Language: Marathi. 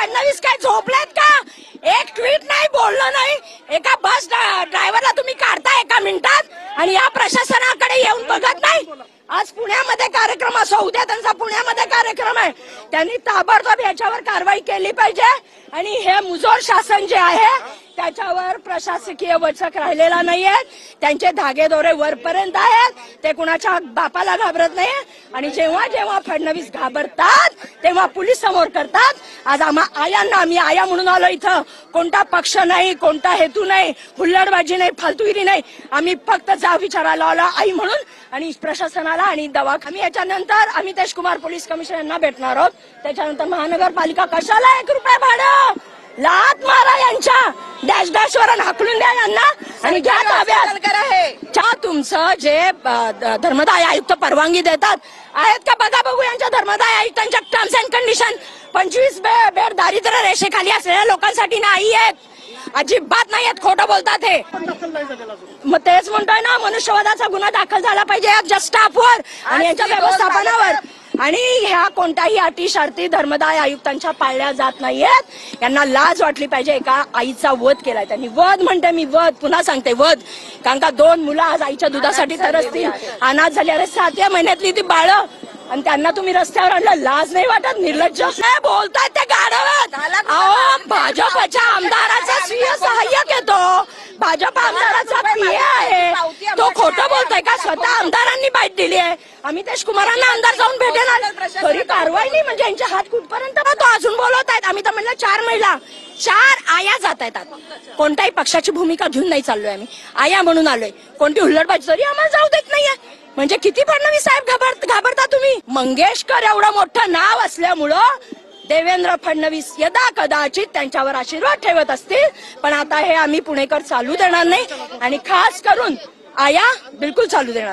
फडणवीस काय झोपलेत का? एक ट्विट नाही, बोललं नाही. एका बस ड्रायव्हरला तुम्ही काढता एका मिनिटात आणि या प्रशासनाकडे येऊन बघत नाही. आज पुण्यामध्ये कार्यक्रम असो, उद्या त्यांचा पुण्यामध्ये कार्यक्रम आहे. त्यांनी ताबडतोब याच्यावर कारवाई केली पाहिजे आणि हे मुजोर शासन जे आहे त्याच्यावर प्रशासकीय वचक राहिलेला नाहीये. त्यांचे धागेदोरे वरपर्यंत आहेत. ते कुणाच्या बापाला घाबरत नाही आणि जेव्हा जेव्हा फडणवीस घाबरतात तेव्हा पोलीस समोर करतात. आज आम्ही आया म्हणून आलो इथं. कोणता पक्ष नाही, कोणता हेतू नाही, हुल्लडबाजी नाही, फालतूगिरी नाही. आम्ही फक्त जा विचारायला आलो आई म्हणून आणि प्रशासनाला आणि दवाखाने. याच्यानंतर आम्ही तेजकुमार पोलीस कमिशनर यांना भेटणार आहोत. त्याच्यानंतर महानगरपालिका कशाला 1 रुपया भाडं लात मारा यांच्या डॅश डॅश वर हाकलून द्या यांना आणि घ्या ताब्यात. तुमचं जे धर्मदाय आयुक्त परवानगी देतात आहेत का बघा बघू. यांच्या धर्मदाय आयुक्तांच्या टर्म्स अँड कंडिशन 25 बेड दारिद्र्य रेषेखाली असलेल्या लोकांसाठी नाही आहेत. अजिबात नाही आहेत. खोटं बोलतात हे. मग तेच म्हणतोय ना, मनुष्यवधाचा गुन्हा दाखल झाला पाहिजे जस्ट स्टाफवर आणि यांच्या व्यवस्थापनावर. आणि ह्या कोणत्याही अटी शर्ती धर्मदाय आयुक्तांच्या पाळल्या जात नाहीयेत. यांना लाज वाटली पाहिजे. एका आईचा वध केलाय त्यांनी. वध म्हणते मी, वध पुन्हा सांगते, वध. कारण का 2 मुलं आज आईच्या दुधासाठी तरसतील, अनाथ झाली. अरे 7व्या महिन्यातली ती बाळ आणि त्यांना तुम्ही रस्त्यावर आणलं. लाज नाही वाटत? निर्लज्ज बोलतायत ते गाढवत. अहो, भाजपच्या आमदाराचा स्वीय सहाय्यक येतो, भाजप आमदाराचा पीए आहे, तो खोटं बोलतोय का? स्वतः आमदारांनी बाईट दिली आहे. आम्ही तेजकुमारांना आमदार जाऊन भेटेल तरी कारवाई नाही. म्हणजे यांचे हात कुठपर्यंत तो अजून बोलत आहेत. आम्ही तर म्हणलं 4 महिला 4 आया जात आहेत. कोणत्याही पक्षाची भूमिका घेऊन नाही चाललोय आम्ही. आया म्हणून आलोय. कोणती हुल्लडबाजी तरी आम्हाला जाऊ देत नाहीये. म्हणजे किती फडणवीस साहेब घाबरता तुम्ही? मंगेशकर एवढं मोठं नाव असल्यामुळं देवेंद्र फडणवीस यदा कदाचित त्यांच्यावर आशीर्वाद ठेवत असतील. पण आता हे आम्ही पुणेकर चालू देणार नाही आणि खास करून आया बिलकुल चालू देणार.